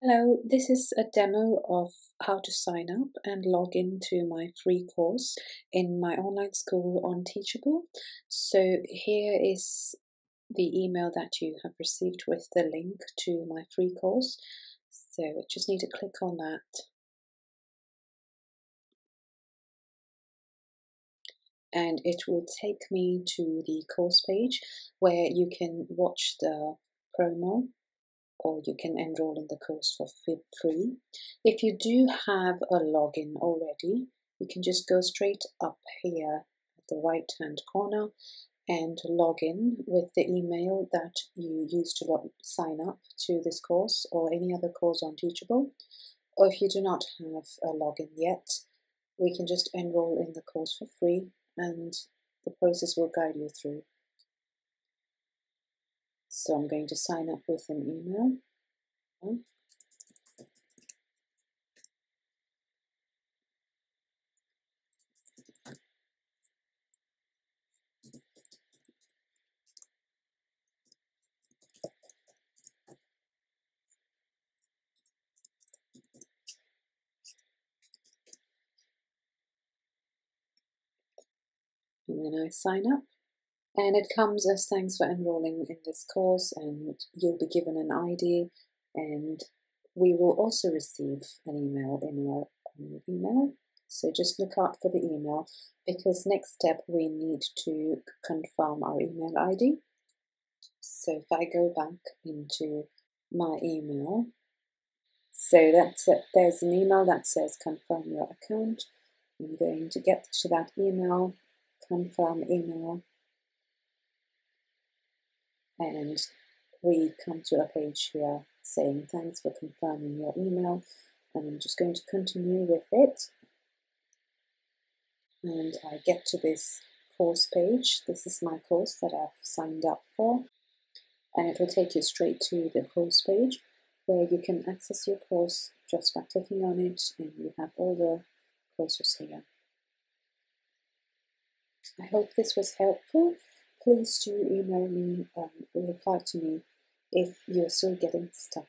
Hello, this is a demo of how to sign up and log into my free course in my online school on Teachable. So here is the email that you have received with the link to my free course. So I just need to click on that. And it will take me to the course page where you can watch the promo, or you can enroll in the course for free. If you do have a login already, you can just go straight up here at the right hand corner and log in with the email that you used to sign up to this course or any other course on Teachable. Or if you do not have a login yet, we can just enroll in the course for free and the process will guide you through. So I'm going to sign up with an email. And then I sign up. And it comes as thanks for enrolling in this course, and you'll be given an ID, and we will also receive an email in our email. So just look out for the email, because next step we need to confirm our email ID. So if I go back into my email, so that's it. There's an email that says confirm your account. I'm going to get to that email, confirm email. And we come to a page here saying thanks for confirming your email, and I'm just going to continue with it. And I get to this course page. This is my course that I've signed up for, and it will take you straight to the course page where you can access your course just by clicking on it, and you have all the courses here. I hope this was helpful. Please do email me, reply to me if you're still getting stuck.